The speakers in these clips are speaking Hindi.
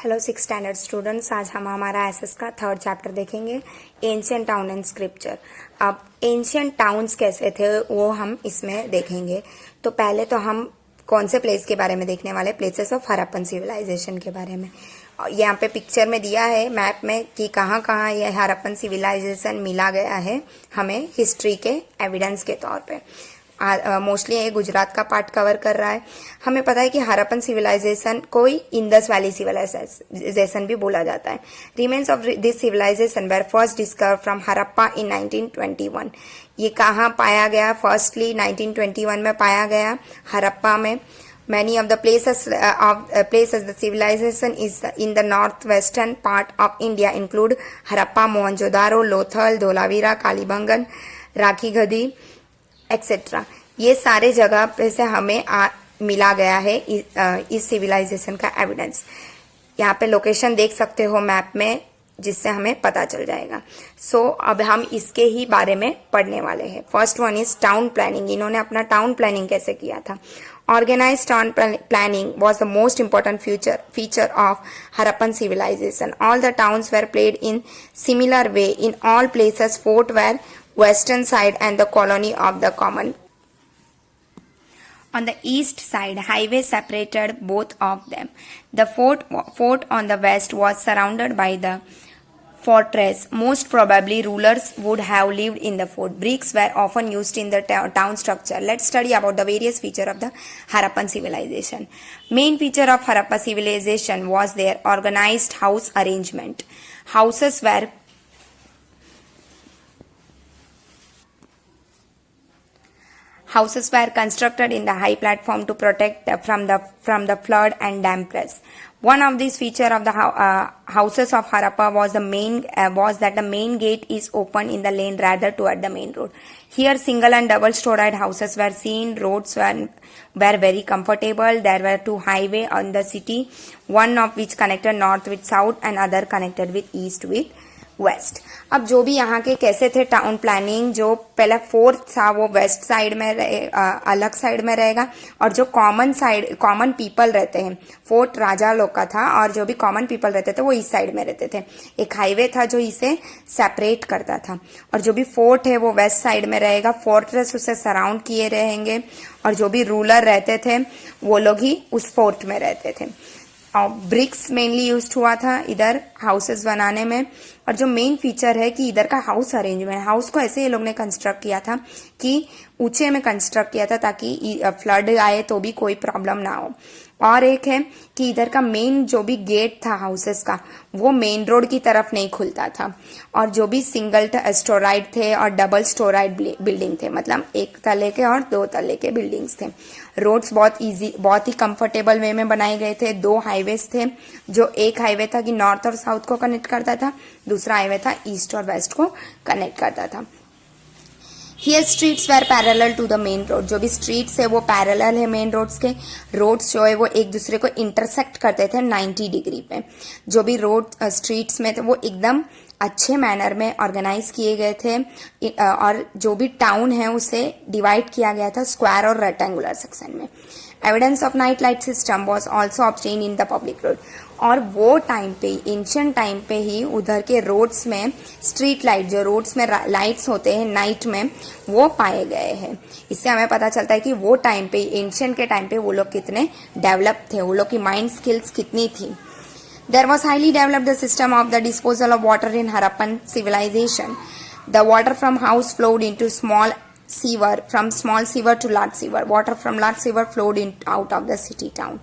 हेलो 6 स्टैंडर्ड स्टूडेंट्स, आज हम हमारा एसएस का थर्ड चैप्टर देखेंगे, एंशियंट टाउन एंड स्क्रिप्चर। अब एंशियंट टाउन्स कैसे थे वो हम इसमें देखेंगे। तो पहले तो हम कौन से प्लेस के बारे में देखने वाले, प्लेसेस ऑफ हड़प्पन सिविलाइजेशन के बारे में। यहाँ पे पिक्चर में दिया है मैप में कि कहाँ कहाँ ये हड़प्पन सिविलाइजेशन मिला गया है हमें हिस्ट्री के एविडेंस के तौर पे। मोस्टली ये गुजरात का पार्ट कवर कर रहा है। हमें पता है कि हड़प्पन सिविलाइजेशन को इंदस वैली सिविलाइजेशन भी बोला जाता है। Remains of this civilization were first discover from Harappa in 1921। ये कहाँ पाया गया? फर्स्टली 1921 में पाया गया हड़प्पा में। Many of the places the civilization is in the northwestern part of India include Harappa, Mohenjo-daro, Lothal, Dholavira, Kalibangan, Rakhi Garhi etcetera. ये सारे जगह पे से हमें मिला गया है इस सिविलाइजेशन का एविडेंस। यहाँ पे लोकेशन देख सकते हो मैप में, जिससे हमें पता चल जाएगा। सो अब हम इसके ही बारे में पढ़ने वाले हैं। First one is town planning. इन्होंने अपना टाउन प्लानिंग कैसे किया था? Organized town planning was the most important feature of Harappan civilization. All the towns were played in similar way. In all places, fort were western side and the colony of the common. On the east side, highway separated both of them. The fort on the west was surrounded by the fortress. Most probably rulers would have lived in the fort. Bricks were often used in the town structure. Let's study about the various features of the Harappan civilization. Main feature of Harappa civilization was their organized house arrangement. Houses were constructed in the high platform to protect from the flood and dampness. One of these features of the houses of Harappa was that the main gate is open in the lane rather toward the main road. Here, single and double storied houses were seen. Roads were very comfortable. There were two highways on the city, one of which connected north with south and other connected with east with west. अब जो भी यहाँ के कैसे थे टाउन प्लानिंग, जो पहला फोर्ट था वो वेस्ट साइड में अलग साइड में रहेगा, और जो कॉमन पीपल रहते हैं, फोर्ट राजा लोग का था और जो भी कॉमन पीपल रहते थे वो इस साइड में रहते थे। एक हाईवे था जो इसे सेपरेट करता था, और जो भी फोर्ट है वो वेस्ट साइड में रहेगा। फोर्ट्रेस उसे सराउंड किए रहेंगे, और जो भी रूलर रहते थे वो लोग ही उस फोर्ट में रहते थे। और ब्रिक्स मेनली यूज हुआ था इधर हाउसेस बनाने में। और जो मेन फीचर है कि इधर का हाउस अरेंजमेंट, हाउस को ऐसे ये लोग ने कंस्ट्रक्ट किया था कि ऊंचे में कंस्ट्रक्ट किया था ताकि फ्लड आए तो भी कोई प्रॉब्लम ना हो। और एक है कि इधर का मेन जो भी गेट था हाउसेस का वो मेन रोड की तरफ नहीं खुलता था, और जो भी सिंगल स्टोराइड थे और डबल स्टोराइड बिल्डिंग थे, मतलब एक तले के और दो तले के बिल्डिंग्स थे। रोड्स बहुत ही कंफर्टेबल वे में बनाए गए थे। दो हाईवेज थे, जो एक हाईवे था कि नॉर्थ और साउथ को कनेक्ट करता था, दूसरा हाईवे था ईस्ट और वेस्ट को कनेक्ट करता था। Here streets were parallel to the main road. जो भी स्ट्रीट्स है वो पैरेलल है मेन रोड्स के। रोड्स जो है वो एक दूसरे को इंटरसेक्ट करते थे 90 डिग्री पे। जो भी रोड स्ट्रीट्स में थे वो एकदम अच्छे मैनर में ऑर्गेनाइज किए गए थे, और जो भी टाउन है उसे डिवाइड किया गया था स्क्वायर और रेक्टेंगुलर सेक्शन में। Evidence of night light system was also obtain in the public road. और वो टाइम पे, एंशियंट टाइम पे ही उधर के रोड्स में स्ट्रीट लाइट, जो रोड्स में लाइट्स होते हैं नाइट में, वो पाए गए हैं। इससे हमें पता चलता है कि वो टाइम पे, एंशियंट के टाइम पे वो लोग कितने डेवलप थे, वो लोग की माइंड स्किल्स कितनी थी। There was highly developed the system of the disposal of water in Harappan civilization. The water from house flowed into small sewer, from small sewer to large sewer. Water from large sewer flowed out of the city town.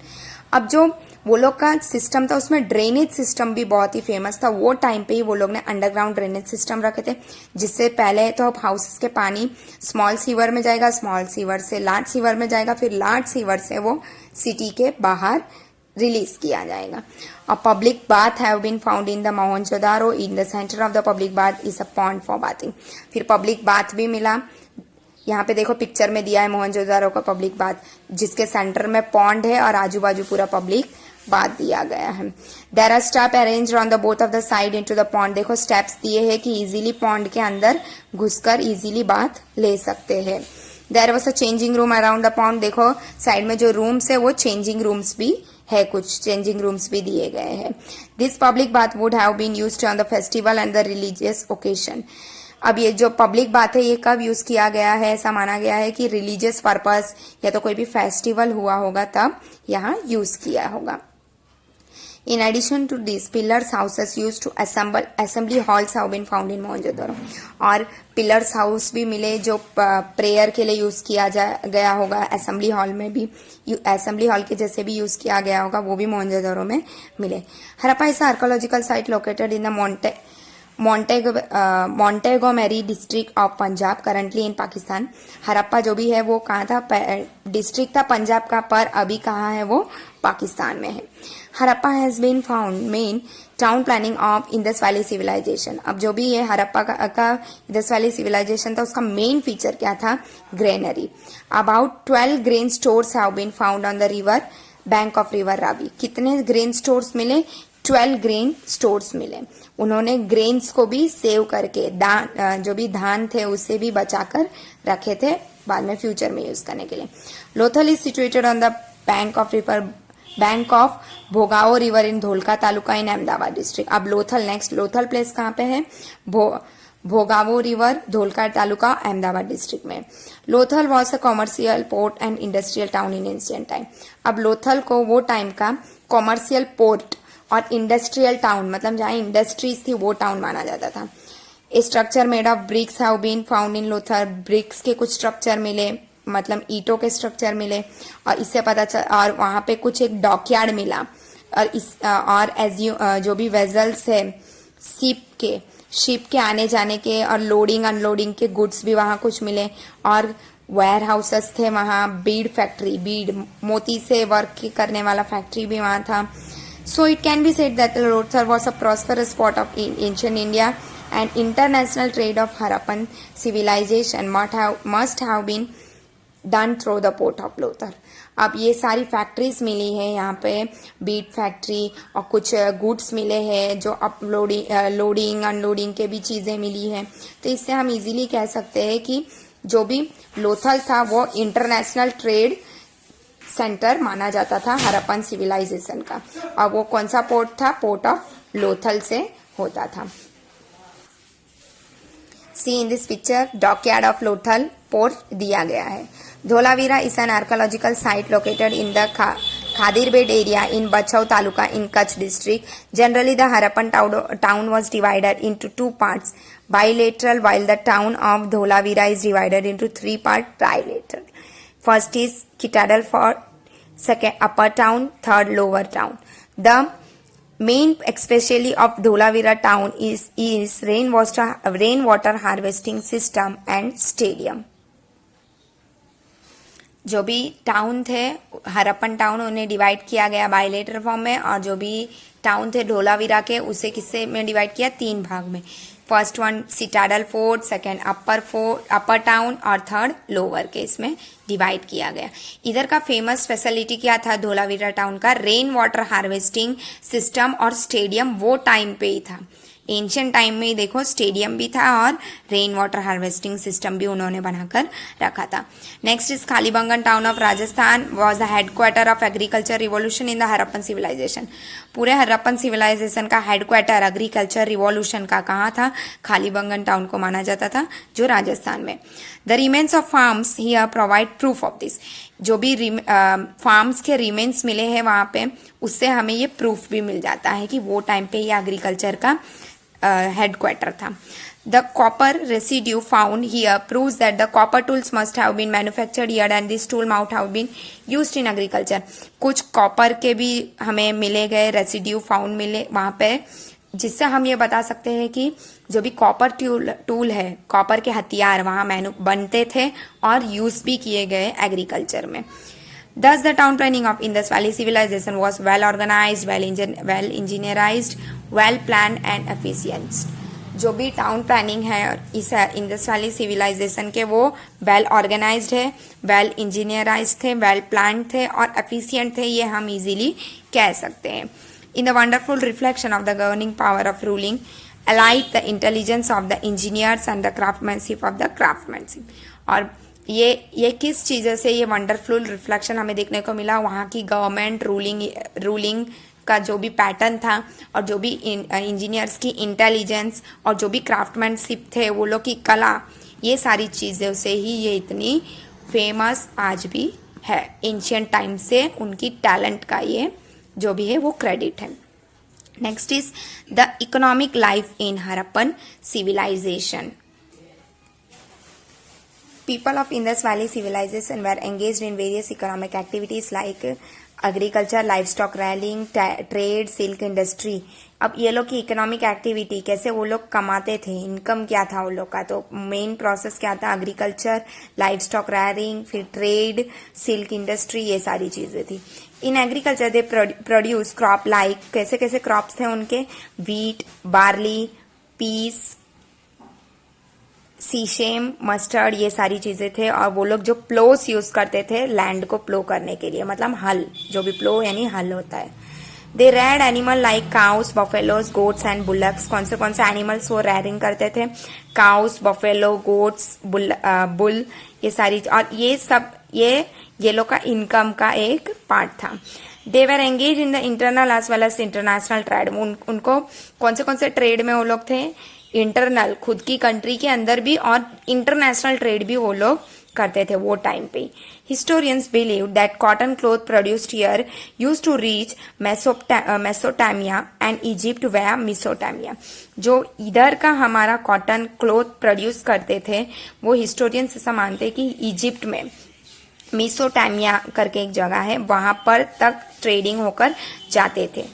अब जो वो लोग का सिस्टम था उसमें ड्रेनेज सिस्टम भी बहुत ही फेमस था। वो टाइम पे ही वो लोग ने अंडरग्राउंड ड्रेनेज सिस्टम रखे थे, जिससे पहले तो अब हाउसेस के पानी स्मॉल सीवर में जाएगा, स्मॉल सीवर से लार्ज सीवर में जाएगा, फिर लार्ज सीवर से वो सिटी के बाहर रिलीज किया जाएगा। A public bath have been found in the Mohenjo-daro. In the center of the public bath is a pond for bathing. फिर पब्लिक बाथ भी मिला। यहाँ पे देखो पिक्चर में दिया है मोहनजोदारो का पब्लिक बाथ, जिसके सेंटर में पॉन्ड है और आजू बाजू पूरा पब्लिक बाथ दिया गया है। There are step arranged on the both of the side into the pond. देखो स्टेप्स दिए हैं कि इजीली पॉन्ड के अंदर घुसकर इजीली बाथ ले सकते हैं। There was a changing room around the pond. देखो साइड में जो रूम्स है वो चेंजिंग रूम्स भी है, कुछ चेंजिंग रूम्स भी दिए गए हैं। This public bath would have been used on the festival and the religious occasion. अब ये जो पब्लिक बात है ये कब यूज किया गया है, ऐसा माना गया है कि रिलीजियस पर्पस या तो कोई भी फेस्टिवल हुआ होगा तब यहाँ यूज किया होगा। In addition to these, pillars houses used to assemble assembly halls have been found in Mohenjodaro. और पिलर्स हाउस भी मिले जो प्रेयर के लिए यूज किया गया होगा, असेंबली हॉल में भी असेंबली हॉल के जैसे भी यूज किया गया होगा, वो भी मोहनजोदड़ो में मिले। Harappa is archaeological site located in the Montgomery district of Punjab currently in Pakistan. Harappa जो भी है वो कहाँ था, डिस्ट्रिक्ट था पंजाब का, पर अभी कहाँ है, वो पाकिस्तान में है। Harappa has been found main town planning of Indus valley civilisation. अब जो भी ये हरप्पा का इंडस वैली सिविलाइजेशन था उसका मेन फीचर क्या था, granary. About 12 grain stores have been found on the river bank of river Ravi. कितने ग्रेन स्टोर्स मिले, 12 ग्रेन स्टोर्स मिले। उन्होंने ग्रेन्स को भी सेव करके जो भी धान थे उसे भी बचाकर रखे थे बाद में फ्यूचर में यूज करने के लिए। Lothal is situated on the bank of Bhogavo river in Dholka taluka in Ahmedabad district. अब लोथल, नेक्स्ट लोथल प्लेस कहाँ पे है, भोगावो रिवर धोलका तालुका अहमदाबाद डिस्ट्रिक्ट में। Lothal was a commercial port and industrial town in ancient time. अब लोथल को वो टाइम का कॉमर्शियल पोर्ट और इंडस्ट्रियल टाउन, मतलब जहां इंडस्ट्रीज थी वो टाउन माना जाता था। A structure made of BRICS have been found in Lothal. Bricks के कुछ स्ट्रक्चर मिले, मतलब ईंटों के स्ट्रक्चर मिले, और इससे पता चल, और वहां पे कुछ एक डॉकयार्ड मिला, और जो भी वेजल्स है शिप के आने जाने के और लोडिंग अनलोडिंग के गुड्स भी वहां कुछ मिले, और वेयर हाउसेस थे वहां, बीड फैक्ट्री, बीड मोती से वर्क करने वाला फैक्ट्री भी वहां था। So it can be said that Lothal was a prosperous spot of ancient India, and international trade of Harappan civilization must have been done through the port of Lothal। अब ये सारी फैक्ट्रीज मिली है यहाँ पे, बीट फैक्ट्री, और कुछ गुड्स मिले हैं जो लोडिंग अनलोडिंग के भी चीजें मिली है। तो इससे हम इजीली कह सकते हैं कि जो भी लोथल था वो इंटरनेशनल ट्रेड सेंटर माना जाता था हरप्पन सिविलाइजेशन का। और वो कौन सा पोर्ट था, पोर्ट ऑफ लोथल से होता था। See in this picture dockyard of Lothal port दिया गया है। Dholavira is an archaeological site located in the Khadirbet area in Bhachau taluka in Kutch district. Generally the Harappan town was divided into 2 parts bilateral, while the town of Dholavira is divided into 3 parts trilateral. First is Citadel Fort, second upper town, third lower town. The main especially of Dholavira town is rainwater harvesting system and stadium. जो भी टाउन थे हरप्पन टाउन उन्हें डिवाइड किया गया बायलेटरल फॉर्म में, और जो भी टाउन थे धोलावीरा के उसे किससे में डिवाइड किया, 3 भाग में। First one citadel fort, second upper town, और थर्ड लोअर के इसमें डिवाइड किया गया। इधर का फेमस फैसिलिटी क्या था धोलावीरा टाउन का, रेन वाटर हार्वेस्टिंग सिस्टम और स्टेडियम वो टाइम पे ही था। एंशिएंट टाइम में ही देखो स्टेडियम भी था और रेन वाटर हार्वेस्टिंग सिस्टम भी उन्होंने बनाकर रखा था। Next is Kalibangan town of Rajasthan was the headquarter of agriculture revolution in the Harappan civilisation. पूरे हरप्पन सिविलाइजेशन का हेडक्वार्टर एग्रीकल्चर रिवॉल्यूशन का कहाँ था, कालीबंगन टाउन को माना जाता था जो राजस्थान में। The remains of farms here provide proof of this. जो भी फार्म्स के रिमेन्स मिले हैं वहां पे, उससे हमें ये प्रूफ भी मिल जाता है कि वो टाइम पे ये एग्रीकल्चर का हेडक्वार्टर था। The copper residue found here proves that the copper tools must have been manufactured here and this tool might have been used in agriculture। कुछ कॉपर के भी हमें मिले गए रेसिड्यू फाउंड मिले वहां पे, जिससे हम ये बता सकते हैं कि जो भी कॉपर टूल है, कॉपर के हथियार वहां बनते थे और यूज भी किए गए एग्रीकल्चर में। Thus the town planning of Indus Valley civilization was well organized, well engineerized, well planned and efficient। जो भी टाउन प्लानिंग है इस इंडस वैली सिविलाइजेशन के, वो वेल ऑर्गेनाइज्ड है, वेल इंजीनियराइज्ड थे, वेल प्लान थे और एफिशिएंट थे, ये हम इजीली कह सकते हैं। In the wonderful reflection of the governing power of ruling allied the intelligence of the engineers and the craftsmanship of the craftsmanship। और ये किस चीज़ों से ये वंडरफुल रिफ्लेक्शन हमें देखने को मिला, वहाँ की गवर्नमेंट रूलिंग का जो भी पैटर्न था, और जो भी इंजीनियर्स की इंटेलिजेंस, और जो भी क्राफ्टमैनशिप थे वो लोग की कला, ये सारी चीज़ों से ही ये इतनी फेमस आज भी है। एंशियंट टाइम से उनकी टैलेंट का ये जो भी है वो क्रेडिट है। Next is the economic life in Harappan civilisation. People of Indus Valley civilization were engaged in various economic activities like agriculture, livestock rearing, trade, silk industry। अब ये लोग की इकोनॉमिक एक्टिविटी कैसे वो लोग कमाते थे, इनकम क्या था वो लोग का, तो मेन प्रोसेस क्या था, एग्रीकल्चर, लाइव स्टॉक रेयरिंग, फिर ट्रेड, सिल्क इंडस्ट्री, ये सारी चीजें थी। In agriculture they produce crop like, कैसे कैसे क्रॉप्स थे उनके, वीट, बार्ली, पीस, सीशेम, मस्टर्ड, ये सारी चीजें थे। और वो लोग जो प्लोस यूज करते थे लैंड को प्लो करने के लिए, मतलब हल, जो भी प्लो यानी हल होता है। They reared animal like cows, buffaloes, goats and bullocks. कौन से एनिमल्स वो रेयरिंग करते थे, काउस, बफेलो, गोट्स, बुल, ये सारी, और ये सब ये लोग का इनकम का एक पार्ट था। They were engage in the internal as well as international trade. उनको कौन से ट्रेड में वो लोग थे, इंटरनल खुद की कंट्री के अंदर भी, और इंटरनेशनल ट्रेड भी वो लोग करते थे वो टाइम पे। Historians believe that cotton cloth produced here used to reach Mesopotamia and Egypt via Mesopotamia. जो इधर का हमारा कॉटन क्लोथ प्रोड्यूस करते थे वो हिस्टोरियंस ऐसा मानते कि इजिप्ट में मिसोटामिया करके एक जगह है, वहां पर तक ट्रेडिंग होकर जाते थे।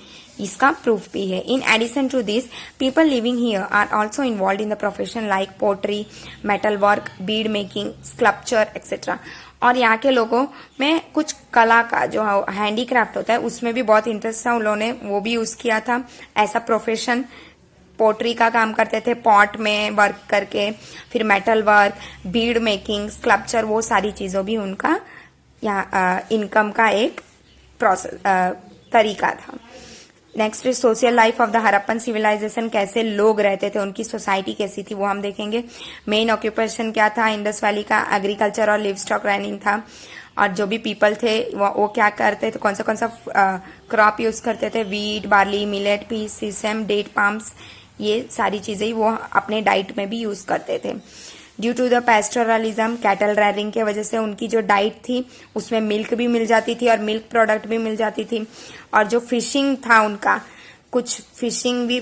इसका प्रूफ भी है। In addition to this, people living here are also involve in the profession like pottery, metal work, bead making, sculpture etcetera. और यहाँ के लोगों में कुछ कला का जो हैंडीक्राफ्ट होता है उसमें भी बहुत इंटरेस्ट था, उन्होंने वो भी यूज किया था एज अ प्रोफेशन। पोट्री का काम करते थे, पॉट में वर्क करके, फिर metal work, bead making, sculpture, वो सारी चीजों भी उनका यहाँ इनकम का एक प्रोसेस तरीका था। Next is social life of the Harappan civilization. कैसे लोग रहते थे, उनकी सोसाइटी कैसी थी वो हम देखेंगे। मेन ऑक्यूपेशन क्या था इंडस वैली का, एग्रीकल्चर और लिव स्टॉक रेनिंग था। और जो भी पीपल थे वो क्या करते थे, कौन सा क्रॉप यूज करते थे, वीट, बार्ली, मिलेट, पीस, सीसम, डेट पाम्स, ये सारी चीजें वो अपने डाइट में भी यूज करते थे। Due to the pastoralism, cattle rearing के वजह से उनकी जो डाइट थी उसमें मिल्क भी मिल जाती थी और मिल्क प्रोडक्ट भी मिल जाती थी। और जो फिशिंग था उनका, कुछ फिशिंग भी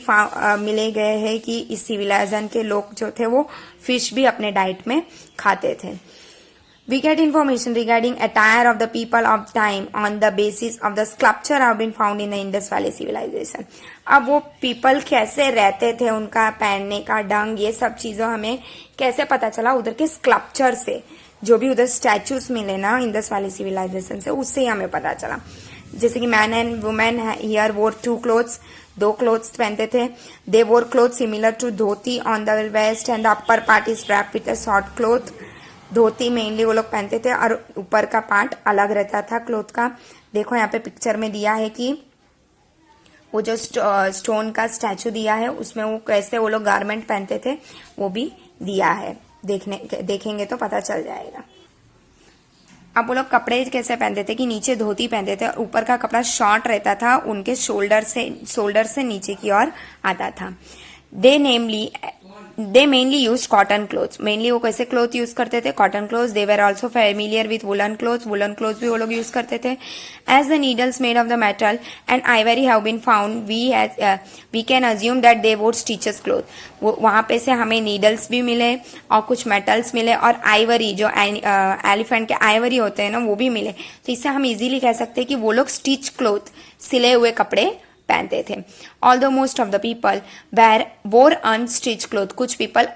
मिले गए हैं कि इस सिविलाइजेशन के लोग जो थे वो फिश भी अपने डाइट में खाते थे। We get information regarding attire of the people of time on the basis of the sculpture have been found in the Indus Valley civilization। अब वो people कैसे रहते थे, उनका पहनने का ढंग, ये सब चीजों हमें कैसे पता चला, उधर के स्कल्पचर से, जो भी उधर स्टैचूज मिले ना इंडस वैली सिविलाइजेशन से, उससे हमें पता चला। जैसे कि मैन एंड वुमेन हियर वोर 2 क्लोथ्स, 2 क्लोथ्स पहनते थे। They wore cloth similar to dhoti on the waist and the upper part is wrapped with a short cloth. Dhoti mainly वो लोग पहनते थे और ऊपर का पार्ट अलग रहता था क्लोथ का। देखो यहाँ पे पिक्चर में दिया है कि वो जो स्टोन का स्टैचू दिया है उसमें वो कैसे वो लोग गारमेंट पहनते थे वो भी दिया है, देखेंगे तो पता चल जाएगा। अब वो लोग कपड़े कैसे पहनते थे कि नीचे धोती पहनते थे और ऊपर का कपड़ा शॉर्ट रहता था, उनके शोल्डर से नीचे की ओर आता था। They mainly use cotton clothes. Mainly वो कैसे क्लोथ यूज करते थे, cotton clothes. They were also familiar with woollen clothes. Woollen clothes भी वो लोग यूज करते थे। As the needles made of the metal and ivory have been found, we can assume that they would stitches cloth. वहां पे से हमें नीडल्स भी मिले और कुछ मेटल्स मिले और आइवरी, जो एलिफेंट के आइवरी होते हैं ना, वो भी मिले। तो इससे हम इजीली कह सकते हैं कि वो लोग स्टिच क्लोथ, सिले हुए कपड़े पहनते थे। Although most of the people वोर अनस्टिच क्लोथ। कुछ पीपल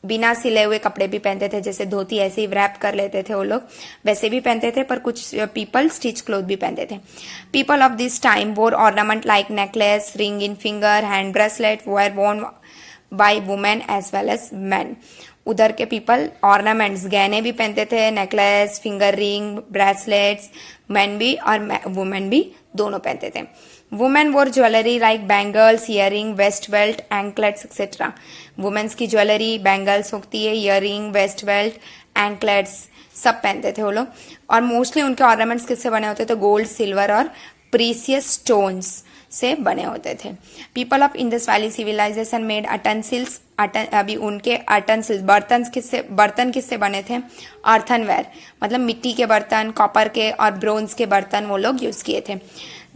बिना सिले हुए कपड़े भी पहनते थे, जैसे धोती ऐसे ही रैप कर लेते थे वो लोग, वैसे भी पहनते थे, पर कुछ पीपल स्टिच क्लोथ भी पहनते थे। People of this time wore ornament like necklace, ring in finger, hand bracelet were worn by women as well as man. उधर के पीपल ऑर्नामेंट्स, गहने भी पहनते थे, necklace, finger ring, bracelets, man भी और वुमेन भी दोनों पहनते थे। Women wore jewellery like bangles, earring, waist belt, anklets etcetera. Womens की ज्वेलरी बैंगल्स होती है, इयरिंग, वेस्ट बेल्ट, एंकलेट्स, सब पहनते थे वो लोग। और मोस्टली उनके ऑर्नामेंट्स किससे बने होते थे? गोल्ड, सिल्वर और प्रीसियस स्टोन्स से बने होते थे। People of Indus valley civilization made utensils, अभी उनके अटेंसिल्स बर्तन किससे बने थे? अर्थनवेयर, मतलब मिट्टी के बर्तन, कॉपर के और ब्रोंज के बर्तन वो लोग यूज किए थे।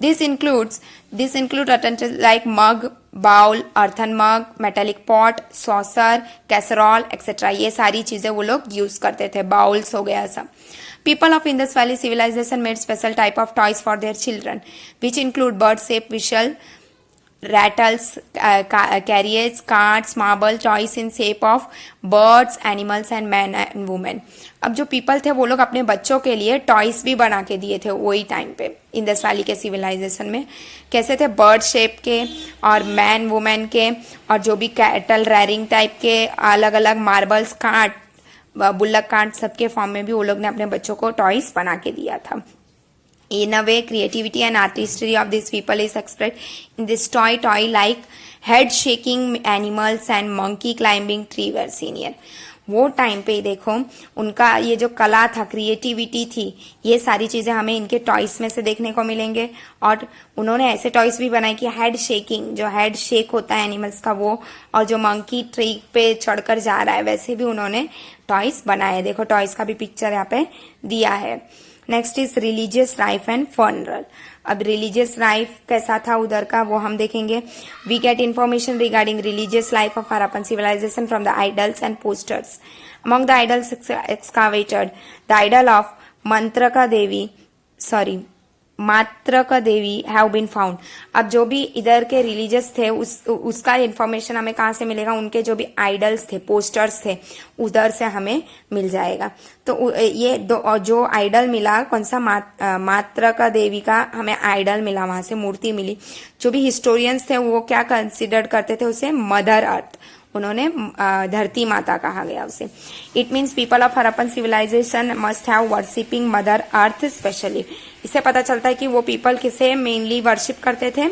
This include utensils like mug, bowl, earthen mug, metallic pot, saucer, casserole etcetera, ये सारी चीजें वो लोग यूज करते थे। बाउल्स हो गया सब। People of Indus Valley civilization made special type of toys for their children, which include bird-shaped whistle, rattles, carriages, carts, marble, toys in shape of birds, animals and men and women. अब जो पीपल थे वो लोग अपने बच्चों के लिए टॉयज भी बना के दिए थे वही टाइम पे इंडस वैली के सिविलाइजेशन में। कैसे थे? बर्ड शेप के और मैन वुमेन के, और जो भी कैटल रेयरिंग टाइप के, अलग अलग मार्बल्स, कार्ट, बुल्लक कार्ट, सबके फॉर्म में भी वो लोग ने अपने बच्चों को टॉयज बना के दिया था। In a way, creativity and artistry of these people is expressed in this toy like head shaking animals and monkey climbing tree were seen here. वो टाइम पे देखो उनका ये जो कला था, क्रिएटिविटी थी, ये सारी चीजें हमें इनके टॉयज में से देखने को मिलेंगे। और उन्होंने ऐसे टॉयज भी बनाए कि हेड शेकिंग, जो हेड शेक होता है एनिमल्स का वो, और जो मंकी ट्री पे चढ़कर जा रहा है वैसे भी उन्होंने टॉयज बनाए। देखो टॉयज का भी पिक्चर यहाँ पे दिया है। Next is religious life and funeral. अब रिलीजियस लाइफ कैसा था उधर का वो हम देखेंगे। We get information regarding religious life of Harappan civilization from the idols and posters. Among the idols excavated, the idol of Matrika Devi have been found. अब जो भी इधर के रिलीजियस थे उसका इन्फॉर्मेशन हमें कहाँ से मिलेगा? उनके जो भी आइडल्स थे, पोस्टर्स थे, उधर से हमें मिल जाएगा। तो ये जो आइडल मिला, कौन सा? मात्रका देवी का हमें आइडल मिला, वहां से मूर्ति मिली। जो भी हिस्टोरियंस थे वो क्या कंसिडर करते थे उसे? मदर अर्थ, उन्होंने धरती माता कहा गया उसे। It means people of Harappan civilization must have worshipping mother earth specially. इससे पता चलता है कि वो पीपल किसे मेनली वर्शिप करते थे?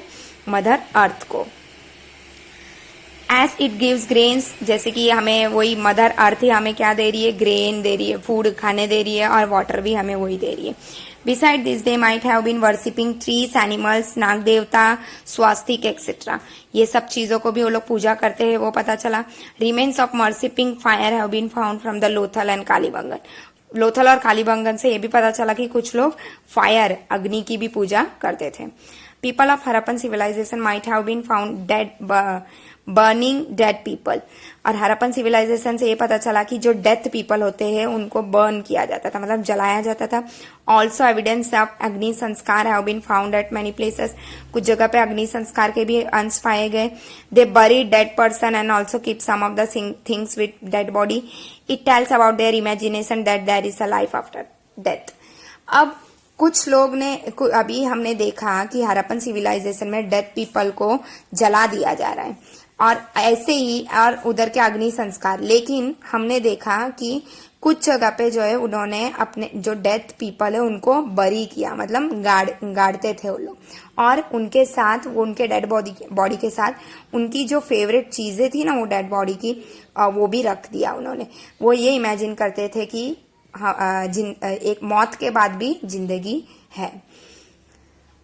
मदर अर्थ को। एज इट गिव्स ग्रेन्स, जैसे कि हमें वही मदर अर्थ ही हमें क्या दे रही है? ग्रेन दे रही है, फूड खाने दे रही है, और वाटर भी हमें वही दे रही है। Beside this, they might have been worshipping trees, animals, नाग देवता, स्वास्तिक एक्सेट्रा। ये सब चीजों को भी वो लोग पूजा करते हैं, वो पता चला। Remains of worshipping fire have been found from the Lothal and Kalibangan. Lothal और कालीबंगन से ये भी पता चला कि कुछ लोग फायर, अग्नि की भी पूजा करते थे। People of Harappan civilization might have been found burning dead people. और हरप्पन सिविलाइजेशन से ये पता चला कि जो डेथ पीपल होते हैं उनको बर्न किया जाता था, मतलब जलाया जाता था। ऑल्सो एविडेंस ऑफ अग्नि संस्कार have been found at many places. कुछ जगह पे अग्नि संस्कार के भी अंश पाए गए। They bury dead person and also keep some of the things with dead body. It tells about their imagination that there is a life after death. अब कुछ लोग ने, अभी हमने देखा कि हरप्पन सिविलाइजेशन में डेड पीपल को जला दिया जा रहा है, और ऐसे ही और उधर के अग्नि संस्कार। लेकिन हमने देखा कि कुछ जगह पे जो है उन्होंने अपने जो डेथ पीपल है उनको बरी किया, मतलब गाड़ते थे वो लोग, और उनके साथ उनके डेड बॉडी के साथ उनकी जो फेवरेट चीजें थी ना वो डेड बॉडी की, वो भी रख दिया उन्होंने। वो ये इमेजिन करते थे कि एक मौत के बाद भी जिंदगी है।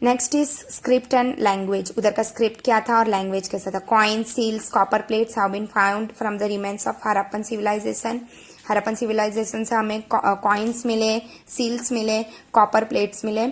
Next is script and language. उधर का स्क्रिप्ट क्या था और लैंग्वेज कैसा था? Coin, seals, copper plates have been found from the remains of Harappan civilization. Harappan civilization से हमें कॉइन्स मिले, सील्स मिले, कॉपर प्लेट्स मिले।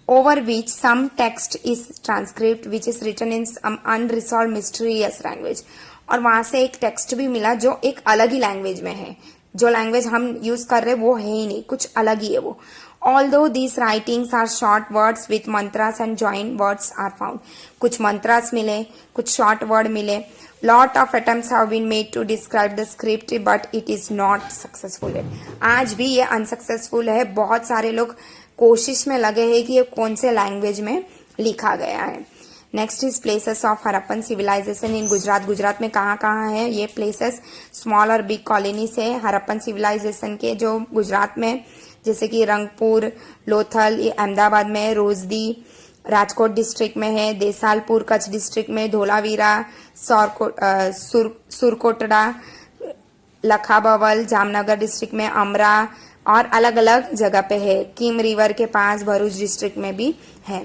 Over which some text is transcript which is written in unresolved mysterious language. और वहां से एक टेक्स्ट भी मिला जो एक अलग ही लैंग्वेज में है। जो लैंग्वेज हम यूज कर रहे वो है ही नहीं, कुछ अलग ही है वो। Although these writings are short words with mantras and joined words are found. कुछ mantras मिले, कुछ short word मिले। Lot of attempts have been made to describe the script, but it is not successful. आज भी ये unsuccessful है। बहुत सारे लोग कोशिश में लगे हैं कि ये कौन से लैंग्वेज में लिखा गया है। Next is places of Harappan civilization in Gujarat. Gujarat में कहाँ कहाँ है ये प्लेसेस? स्मॉल और बिग कॉलोनीज है हरप्पन सिविलाइजेशन के जो गुजरात में, जैसे कि रंगपुर, लोथल, ये अहमदाबाद में, रोजदी राजकोट डिस्ट्रिक्ट में है, देसालपुर कच्छ डिस्ट्रिक्ट में, धोलावीरा, सुरकोटड़ा, लखाबवल जामनगर डिस्ट्रिक्ट में, अमरा और अलग अलग जगह पे है, किम रिवर के पास भरूच डिस्ट्रिक्ट में भी है।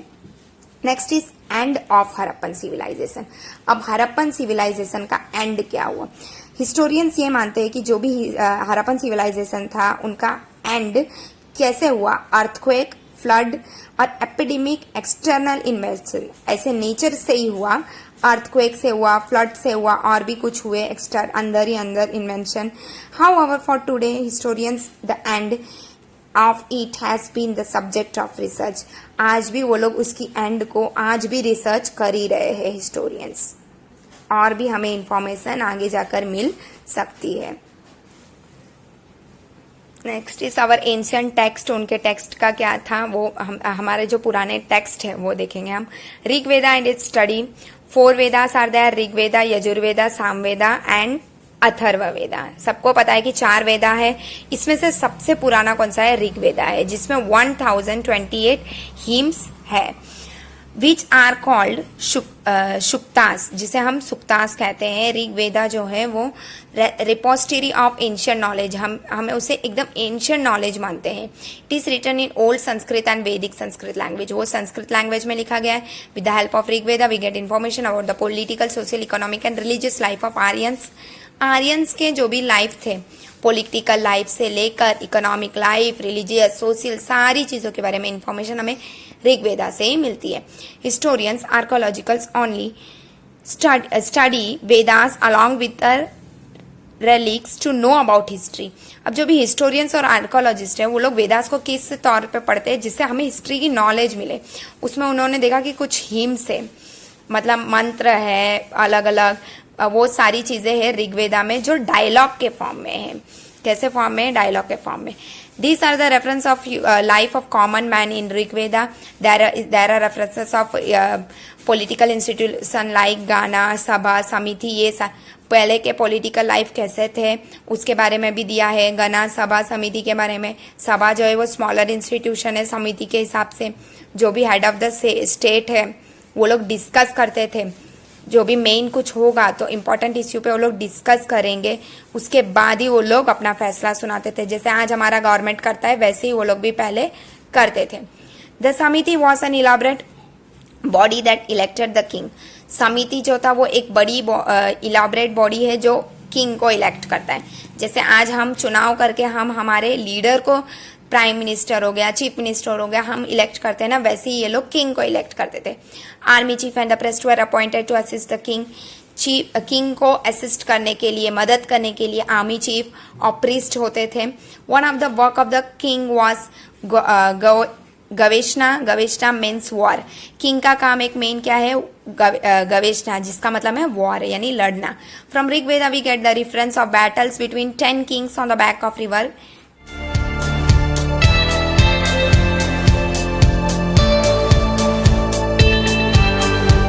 Next is end of Harappan civilization. अब हरप्पन सिविलाइजेशन का एंड क्या हुआ? हिस्टोरियंस ये मानते हैं कि जो भी हरप्पन सिविलाइजेशन था उनका एंड कैसे हुआ? अर्थक्वेक, फ्लड और एपिडेमिक, एक्सटर्नल इन्वेशन, ऐसे नेचर से ही हुआ, अर्थक्वेक से हुआ, फ्लड से हुआ और भी कुछ हुए अंदर ही अंदर invention. However for today historians the end of it has been the subject of research. आज भी वो लोग उसकी एंड को आज भी रिसर्च कर ही रहे हैं हिस्टोरियंस, और भी हमें इंफॉर्मेशन आगे जाकर मिल सकती है। Next is our ancient text. उनके टेक्स्ट का क्या था वो हमारे जो पुराने टेक्स्ट है वो देखेंगे हम। Rigveda and its study. 4 Vedas are there, Rigveda, Yajurveda, Samaveda and Atharvaveda. सबको पता है कि 4 वेदा है, इसमें से सबसे पुराना कौन सा है? ऋग्वेदा है, जिसमें 1028 हिम्स है, विच आर कॉल्ड सुक्तास, जिसे हम सुक्तास कहते हैं। ऋग्वेदा जो है वो रिपोस्टरी ऑफ एंशियंट नॉलेज, हमें उसे एकदम एंशियंट नॉलेज मानते हैं। It is written in old Sanskrit and Vedic Sanskrit language, वो संस्कृत लैंग्वेज में लिखा गया है। With the help of Rigveda we get information about the political, social, economic and religious life of Aryans. Aryans के जो भी लाइफ थे, पॉलिटिकल लाइफ से लेकर इकोनॉमिक लाइफ, रिलीजियस, सोशल, सारी चीज़ों के बारे में इंफॉर्मेशन हमें ऋग्वेदा से ही मिलती है। Historians, archaeologicals only study Vedas along with relics to know about history. अब जो भी हिस्टोरियंस और आर्कोलॉजिस्ट है वो लोग वेदास को किस तौर पे पढ़ते हैं? जिससे हमें हिस्ट्री की नॉलेज मिले। उसमें उन्होंने देखा कि कुछ हिम्स है, मतलब मंत्र है, अलग अलग वो सारी चीजें हैं ऋग्वेदा में जो डायलॉग के फॉर्म में है। कैसे फॉर्म में? डायलॉग के फॉर्म में। These are the reference of life of common man in Rigveda. There are references of political institution like गाना, सभा, समिति, ये पहले के पॉलिटिकल लाइफ कैसे थे उसके बारे में भी दिया है। गना, सभा, समिति के बारे में। सभा जो है वो स्मॉलर इंस्टीट्यूशन है, समिति के हिसाब से जो भी हेड ऑफ द स्टेट है वो लोग डिस्कस करते थे। जो भी मेन कुछ होगा तो इम्पोर्टेंट इश्यू पे वो लोग डिस्कस करेंगे, उसके बाद ही वो लोग अपना फैसला सुनाते थे। जैसे आज हमारा गवर्नमेंट करता है वैसे ही वो लोग भी पहले करते थे। द समिति was an elaborate body that elected the king. समिति जो था वो एक बड़ी इलाबरेट बॉडी है जो किंग को इलेक्ट करता है। जैसे आज हम चुनाव करके हम हमारे लीडर को, प्राइम मिनिस्टर हो गया, चीफ मिनिस्टर हो गया, हम इलेक्ट करते हैं ना, वैसे ही ये लोग किंग को इलेक्ट करते थे। Army chief and the priest were appointed to assist the king. King को असिस्ट करने के लिए, मदद करने के लिए आर्मी चीफ और प्रीस्ट होते थे। One of the work of the king was gaveshana. Gaveshana means war. King का काम एक मेन क्या है? गवेषणा, जिसका मतलब है वॉर यानी लड़ना। From Rigveda we get the reference of battles between 10 kings on the back of river